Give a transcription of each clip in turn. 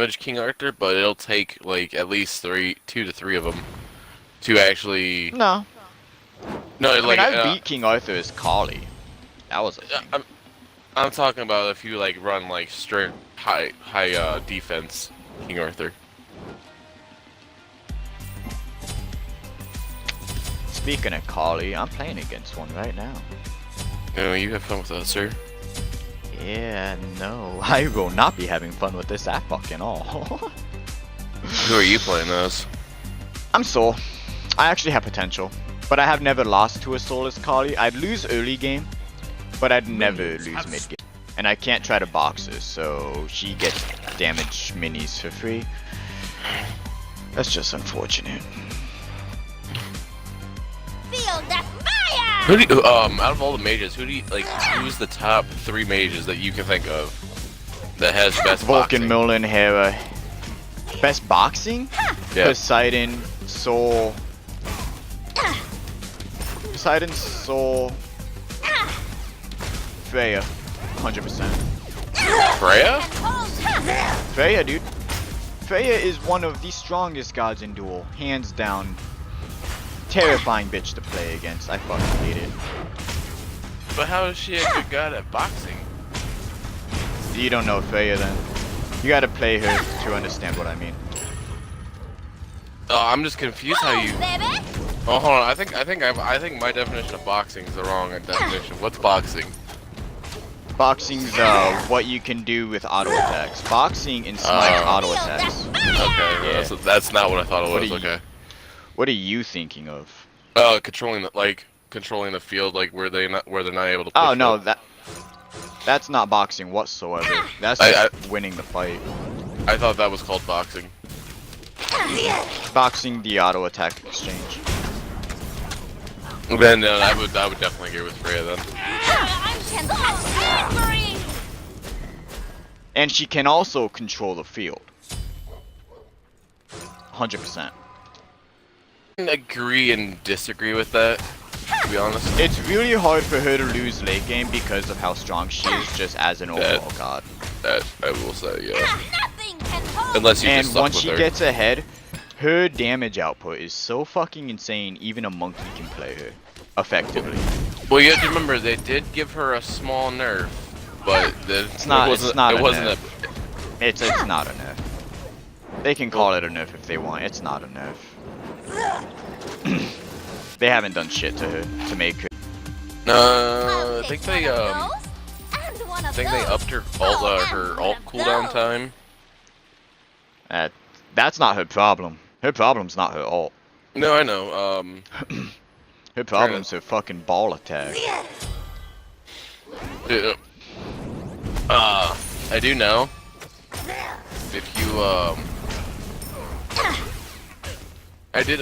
damage King Arthur, but it'll take like at least 2 to 3 of them to actually. No. No, I like mean, I beat King Arthur as Kali. That was a thing. I'm talking about if you like run like straight high defense King Arthur. Speaking of Kali, I'm playing against one right now. Oh, you have fun with that, sir. Yeah, no, I will not be having fun with this at fucking all. Who are you playing as? I'm Soul. I actually have potential, but I have never lost to a Soulless Kali. I'd lose early game, but I'd never lose mid game. And I can't try to box her, so she gets damage minis for free. That's just unfortunate. Feel that fire! Who do you, out of all the mages, who do you like? Who's the top 3 mages that you can think of that has best Vulcan, boxing? Millen, Hera. Best boxing? Yeah. Poseidon, Soul. Poseidon, Soul. Freya. 100%. Freya? Freya, dude. Freya is one of the strongest gods in Duel. Hands down. Terrifying bitch to play against. I fucking hate it. But how is she a good god at boxing? You don't know Freya then. You gotta play her to understand what I mean. Oh, I'm just confused how you. Oh, hold on. I think my definition of boxing is the wrong definition. What's boxing? Boxing's what you can do with auto attacks. Boxing and smite auto attacks. Okay, Yeah. that's not what I thought it What was. are you- Okay. What are you thinking of? Controlling the field, like where they're not able to. Push Oh no, up. that's not boxing whatsoever. That's just winning the fight. I thought that was called boxing. Boxing the auto attack exchange. Then I would definitely agree with Freya then. And she can also control the field. 100%. Agree and disagree with that, to be honest. It's really hard for her to lose late game because of how strong she is just as an overall god. That I will say, yeah. Unless you And just suck once with she her. gets ahead, her damage output is so fucking insane, even a monkey can play her effectively. Well, you have to remember they did give her a small nerf, but It's not a nerf. It's not a nerf. They can call it a nerf if they want. It's not a nerf. They haven't done shit to her to make her. I think they upped her alt cooldown time. That's not her problem. Her problem's not her ult. No, I know. Her problem's her fucking ball attack. I do know. If you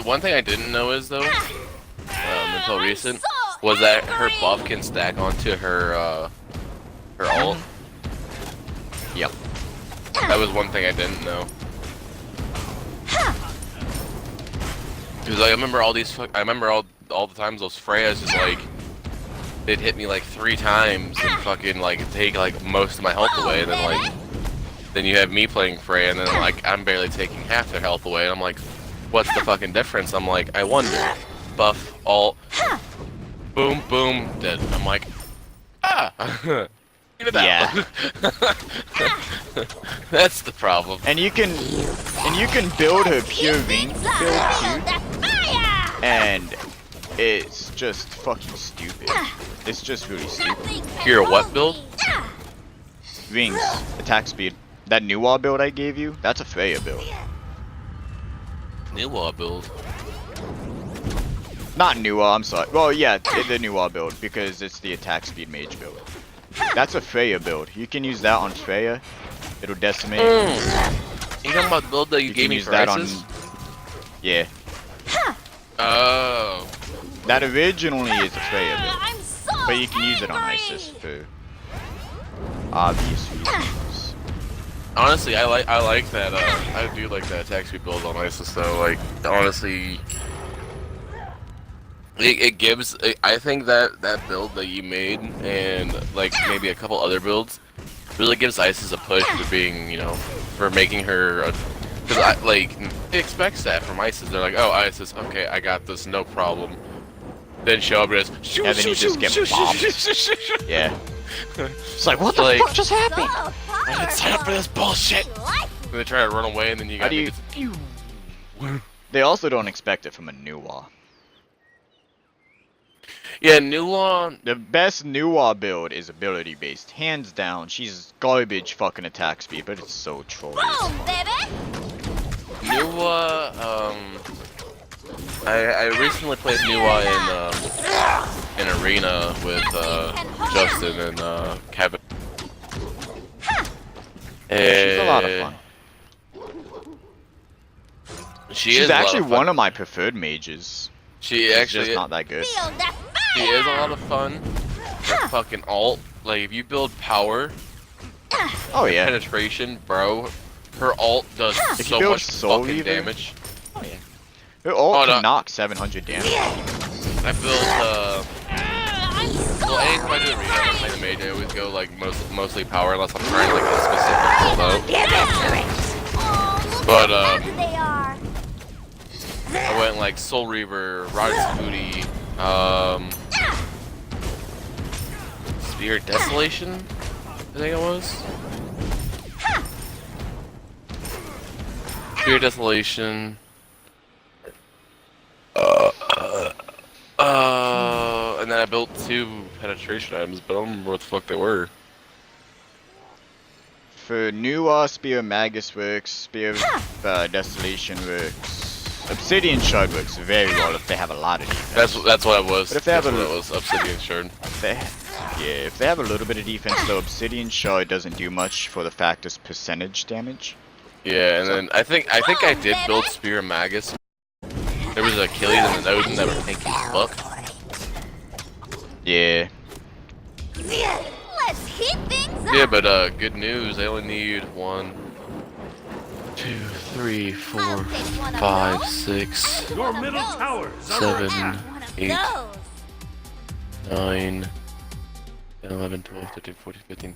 one thing I didn't know is though, until recent, was that her buff can stack onto her ult. Yep. That was one thing I didn't know. Because I remember all the times those Freyas just like they'd hit me like 3 times and fucking like take like most of my health away, and then you have me playing Freya, and then like I'm barely taking half their health away, and I'm like, what's the fucking difference? I'm like, I wonder. Buff, alt, boom, boom, dead. I'm like, ah. Yeah. That's the problem. And you can build her pure ring build too, and it's just fucking stupid. It's just really stupid. Pure what build? Rings, attack speed. That new wall build I gave you, that's a Freya build. New wall build. Not new wall, I'm sorry. Well, yeah, the new wall build because it's the attack speed mage build. That's a Freya build. You can use that on Freya. It'll decimate. You talking about the build that you gave can me use for that Isis? Yeah. Oh. That originally is a Freya build, but you can use it on Isis for obvious reasons. Honestly, I like that. I do like that attack speed build on Isis though. Like honestly, it gives. I think that build that you made and like maybe a couple other builds really gives Isis a push for being, you know, for making her. Because I like it expects that from ISIS. They're like, oh, ISIS, okay, I got this, no problem. Then show up and just shoot, And then you just get bombed. Yeah. It's like, what the Like- fuck just happened? I didn't sign up for this bullshit. And they try to run away, and then you How got. do you... They also don't expect it from a Nuwa. Yeah, New Law. The best Nuwa build is ability based, hands down. She's garbage fucking attack speed, but it's so trolly. Boom, baby! Nuwa, I recently played Nuwa in Arena with Justin and Kevin. She's a lot of fun. She's actually one of my preferred mages. She She's actually just not that good. Feel that She is a lot of fun. Her fucking ult, like if you build power, Oh yeah. penetration, bro, her ult does If you so build much Soul fucking Reaver- damage. Her ult Oh, can no. knock 700 damage. I built well, anytime I do Arena, I'm playing the mage, I always go like mostly power unless I'm trying like a specific build out. But they are. I went like Soul Reaver, Roger's Booty, Spear Desolation, I think it was. Spear Desolation. And then I built 2 penetration items, but I don't remember what the fuck they were. For Nuwa, Spear of Magus works, Spear of Desolation works. Obsidian Shard works very well if they have a lot of defense. That's what it was. But if they have That's a what it was, Obsidian Shard. If they have a little bit of defense, though, Obsidian Shard doesn't do much for the fact it's percentage damage. Yeah, and then I think I did build Spear of Magus. There was Achilles and an Odin that were tanky as fuck. Yeah. Let's heat things up. Yeah, but good news. I only need 1, 2, 3, 4, I'll take one of 5, those. 6, Your middle tower is under 7, attack. One of 8, those. 9, 10, 11, 12, 13, 14, 15.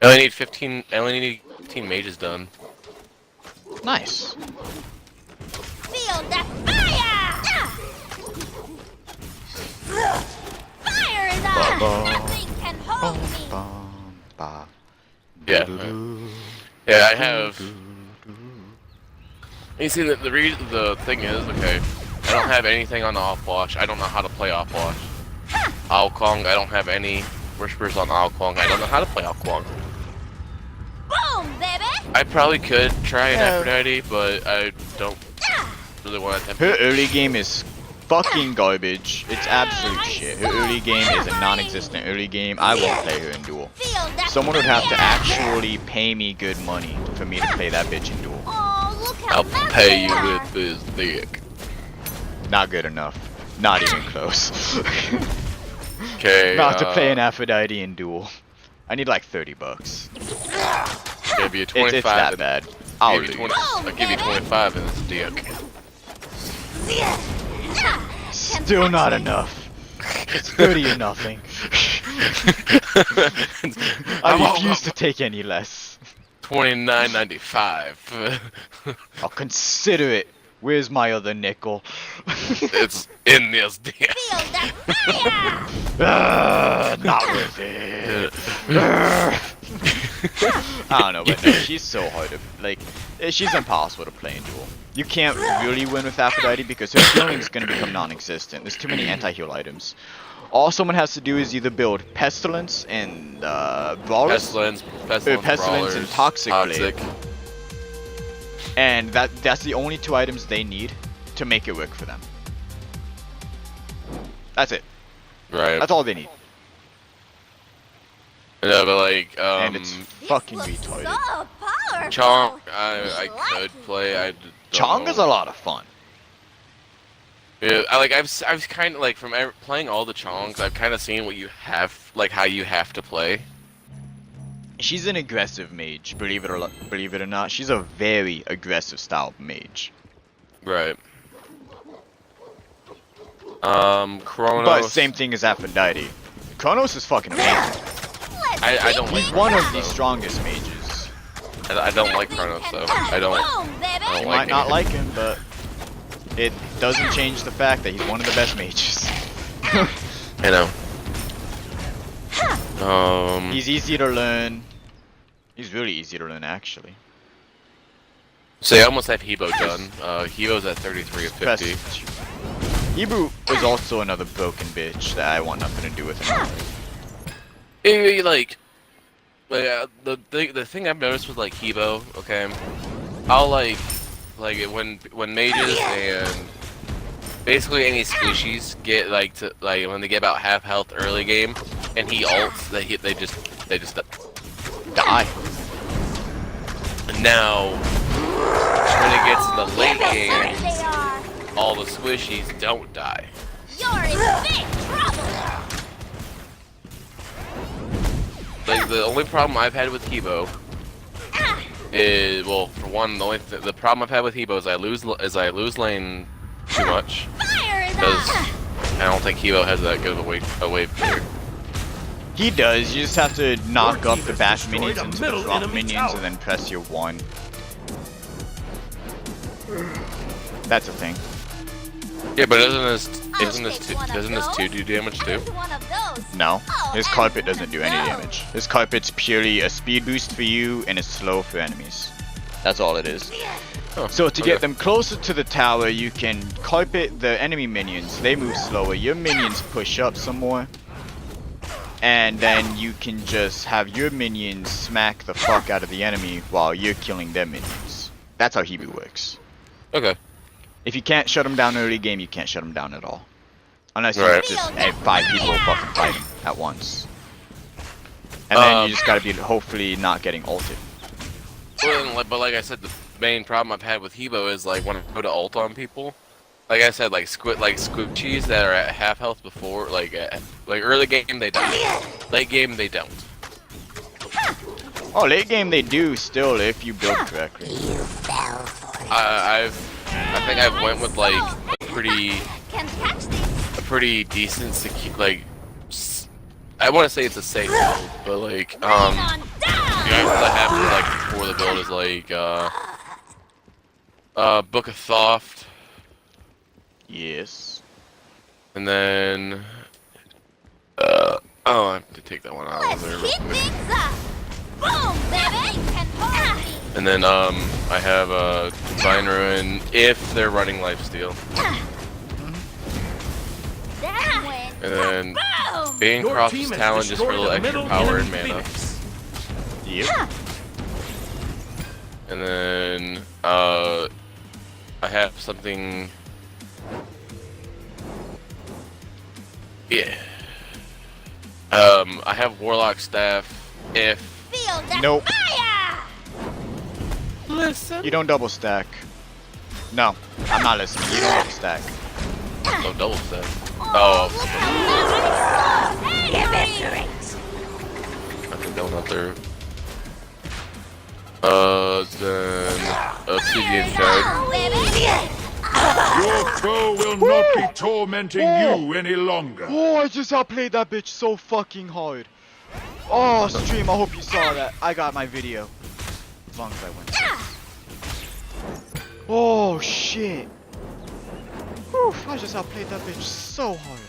I only need 15. I only need 15 mages done. Nice. Feel that fire! Fire is on! Nothing can hold me! Yeah. Yeah, I have. You see, the thing is, okay, I don't have anything on Offwatch. I don't know how to play Offwatch. Aokong, I don't have any whispers on Aokong. I don't know how to play Aokong. Boom, baby! I probably could try an Yeah. Aphrodite, but I don't really want to attempt Her it. early game is fucking garbage. It's absolute shit. Her early game is a non-existent early game. I won't play her in Duel. Feel that Someone would have to fire! actually pay me good money for me to play that bitch in Duel. Oh, look how I'll lovely pay they you are. with this dick. Not good enough. Not even close. Okay. Not to play an Aphrodite in Duel. I need like $30. Give you It's 25. that and- bad. I'll give you lose. 20, I'll give you 25 and it's dick. Still not enough. It's 30 or nothing. I refuse to take any less. $29.95. I'll consider it. Where's my other nickel? It's in this dick. Feel that fire! Not worth it. I don't know, but no, she's so hard to like. She's impossible to play in Duel. You can't really win with Aphrodite because her healing's gonna become non-existent. There's too many anti-heal items. All someone has to do is either build Pestilence and Brawlers, Pestilence Pestilence Brawlers, and Toxic Blade. And that's the only 2 items they need to make it work for them. That's it. Right. That's all they need. Yeah, but like, And it's fucking This looks retarded. so powerful. Chong, We I like could it. play. I Chong is a lot of fun. Yeah, I've kind of like from playing all the Chongs, I've kind of seen what you have, like how you have to play. She's an aggressive mage, believe it or not. She's a very aggressive style mage. Right. Chronos. But same thing as Aphrodite. Kronos is fucking amazing. Let's I don't like He's one of the Chronos, though. strongest mages. I don't like Chronos though. I don't You like might not him. like him, but it doesn't change the fact that he's one of the best mages. I know. He's easy to learn. He's really easy to learn, actually. So I almost have Hebo done. Hebo's at 33 of 50. Best. Hebrew is also another broken bitch that I want nothing to do with him. Like the thing I've noticed with like Hebo, okay, I'll like when mages and basically any squishies get like to like when they get about half health early game and he ults, they just Die. now when it gets in the late game, They are. all the squishies don't die. You're in big trouble. Like the only problem I've had with Hebo is, well, for one, the problem I've had with Hebo is I lose lane too much Fire is because up. I don't think Hebo has that good of a wave clear. He does. You just have to knock Your up team the has bash destroyed minions a into the middle drop enemy minions tower. and then press your 1. That's a thing. Yeah, but doesn't I'll this take 2 do damage too? Here's one of those. No. Oh, His and carpet doesn't do any no. damage. His carpet's purely a speed boost for you and is slow for enemies. That's all it is. Oh, So to okay. get them closer to the tower, you can carpet the enemy minions. They move slower. Your minions push up some more. And then you can just have your minions smack the fuck out of the enemy while you're killing their minions. That's how Hebe works. Okay. If you can't shut them down early game, you can't shut them down at all. Unless you Right. just have 5 people fucking fight him at once. And then you just gotta be hopefully not getting ulted. Well, but like I said, the main problem I've had with Hebo is like when I go to ult on people. Like I said, like squishies that are at half health before, like early game they die, late game they don't. Oh, late game they do still if you build correctly. I think I've went with like a Can catch these. pretty decent I want to say it's a safe build, but like On down. the items I have like before the build is like Book of Thoth, Yes. and then oh I have to take that one out of Let's there. heat things up. Boom, baby. Can hold me. And then I have Divine Ruin if they're running Lifesteal, That win. and then Boom. Your Bancroft's team has Talon just for a destroyed little a extra middle power and enemy mana. Phoenix. Yep. And then I have something. Yeah. I have Warlock Staff if. Feel that Nope. fire. Listen. You don't double stack. No, I'm not listening. You don't double stack. Oh, double staff. Oh, Oh, look how lovely. Angry. I'm going out there. Then Obsidian Shard. Oh, baby. Your foe will not be tormenting you any longer. Oh, I just outplayed that bitch so fucking hard. Oh, stream, I hope you saw that. I got my video. As long as I win. Oh, shit. Whew, I just outplayed that bitch so hard.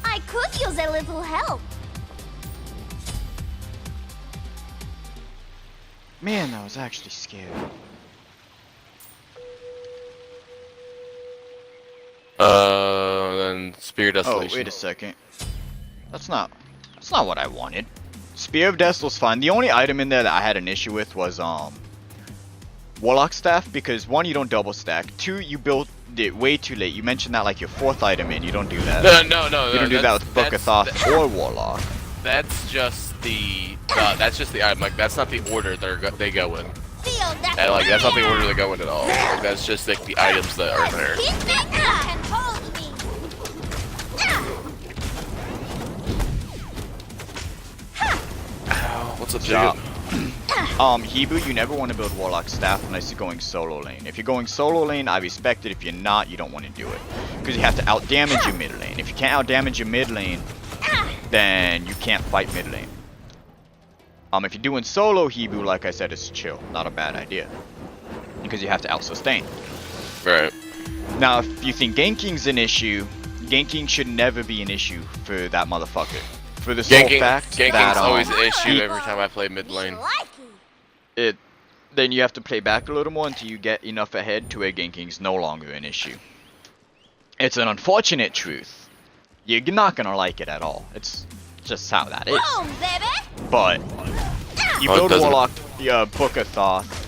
I could use a little help. Man, that was actually scary. Then Spear Oh, Desolation. wait a second. That's not what I wanted. Spear of Death was fine. The only item in there that I had an issue with was Warlock Staff, because 1, you don't double stack. 2, you built it way too late. You mentioned that like your 4th item in. You don't do that. No. You don't do that with Book of Thoth or Warlock. That's just the item. Like that's not the order they go in. Feel that And like that's not the fire. order they go in at all. Like that's just like the items that are there. Heat things up. Can hold me. What's up, Job. Jacob? Hebu, you never want to build Warlock Staff unless you're going solo lane. If you're going solo lane, I respect it. If you're not, you don't want to do it. Because you have to out-damage your mid lane. If you can't out-damage your mid lane, then you can't fight mid lane. If you're doing solo Hibu, like I said, it's chill. Not a bad idea. Because you have to out-sustain. Right. Now, if you think ganking's an issue, ganking should never be an issue for that motherfucker. For the sole fact ganking's that always an issue every time I play mid lane. Then you have to play back a little more until you get enough ahead to where ganking's no longer an issue. It's an unfortunate truth. You're not gonna like it at all. It's just how that is. Boom, baby. But you build Warlock, Book of Thoth,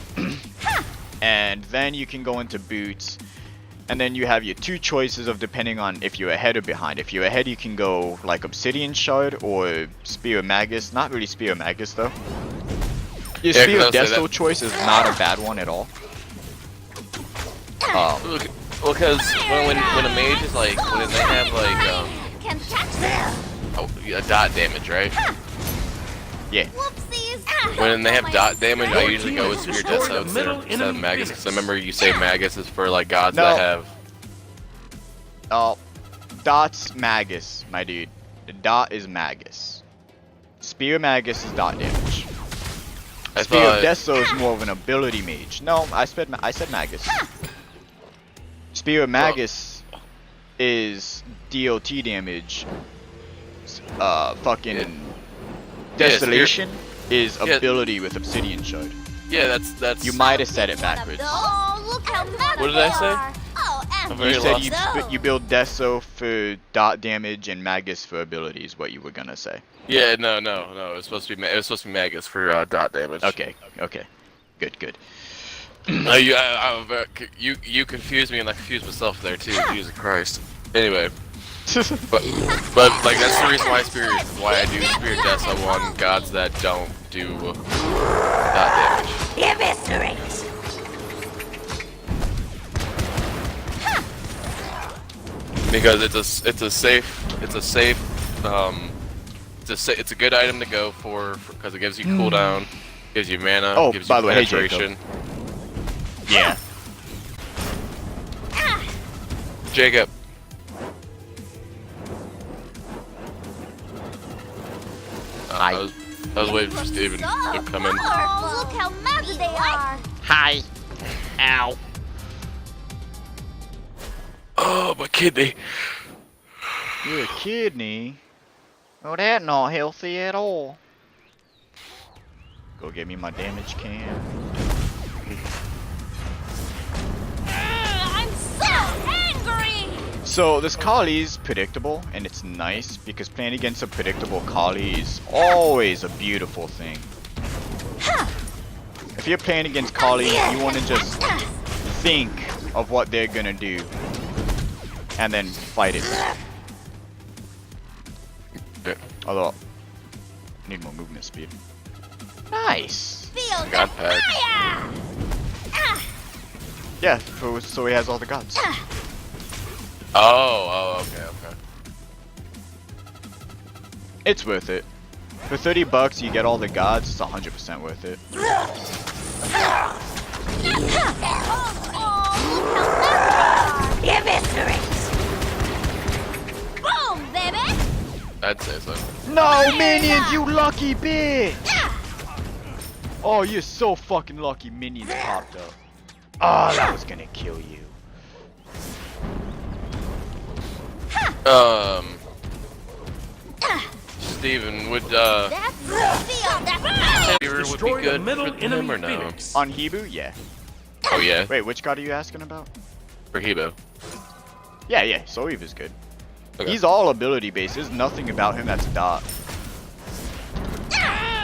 and then you can go into Boots, and then you have your two choices of depending on if you're ahead or behind. If you're ahead, you can go like Obsidian Shard or Spear of Magus. Not really Spear of Magus though. Your Spear of Desto choice is not a bad one at all. Well, because when a mage is like, when they have like a dot damage, right? Yeah. Whoopsies. When they have dot damage, I usually go with Spear Desto instead of Magus, because I remember you say Magus is for like gods that have. Oh, Dot's Magus, my dude. The dot is Magus. Spear of Magus is dot damage. Spear of Desto is more of an ability mage. No, I said Magus. Spear of Magus is DOT damage. Fucking Desolation is ability with Obsidian Shard. Yeah, that's. You might have said it backwards. Oh, look how What did I say? Oh, I'm and very You said lost. you build Deso for dot damage and Magus for abilities. What you were gonna say? Yeah, no. It was supposed to be Magus for dot damage. Okay, good. You confused me and I confused myself there too. Jesus Christ. Anyway, but like that's the reason why I do Spear Deso on gods that don't do dot damage. eviscerate. Because it's a good item to go for because it gives you cooldown, gives you mana, Oh, gives by you the way, hey, penetration. Yeah. Jacob. I was waiting for Steven to come in. Oh, look how muggy they are. Hi. Ow. Oh, my kidney. Your kidney? Oh, that not healthy at all. Go get me my damage can. I'm so angry. So this Kali's predictable, and it's nice because playing against a predictable Kali is always a beautiful thing. If you're playing against Kali, you want to just think of what they're gonna do, and then fight it. Although, I need more movement speed. Nice. Feel the God pack. fire. Yeah, so he has all the gods. Oh, okay. It's worth it. For 30 bucks, you get all the gods. It's 100% worth it. Boom, baby. I'd say so. No, minions, you lucky bitch! Oh, you're so fucking lucky minions popped up. Oh, that was gonna kill you. Steven, would That's feel that Spear would Destroy be the good middle for him enemy or no? Phoenix. On Hibu, yeah. Oh yeah, Wait, which god are you asking about? for Hebo. Yeah, Soev is good. Okay. He's all ability based. There's nothing about him that's dot.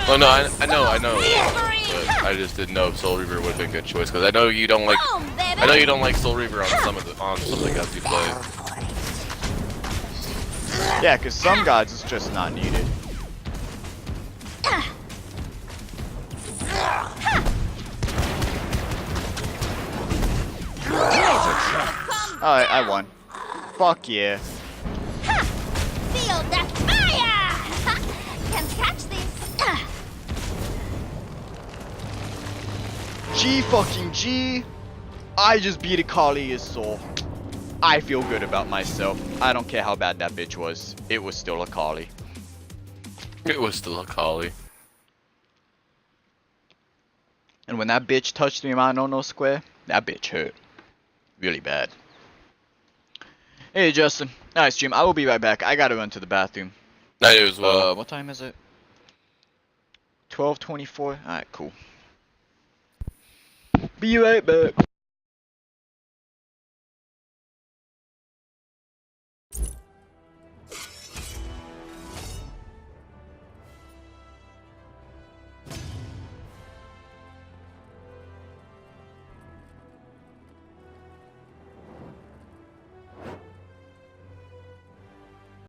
Oh no, I know. But I just didn't know if Soul Reaver would have been a good choice because I know you don't like. boom, baby. I know you don't like Soul Reaver on some of the gods you play. Yeah, because some gods it's just not needed. Alright, I won. Fuck yeah. Feel that fire. Can catch this. G fucking G. I just beat a Kali soul. I feel good about myself. I don't care how bad that bitch was. It was still a Kali. It was still a Kali. And when that bitch touched me in my no square, that bitch hurt. Really bad. Hey Justin, nice stream. I will be right back. I gotta run to the bathroom. I do as well. What time is it? 12:24. Alright, cool. Be right back.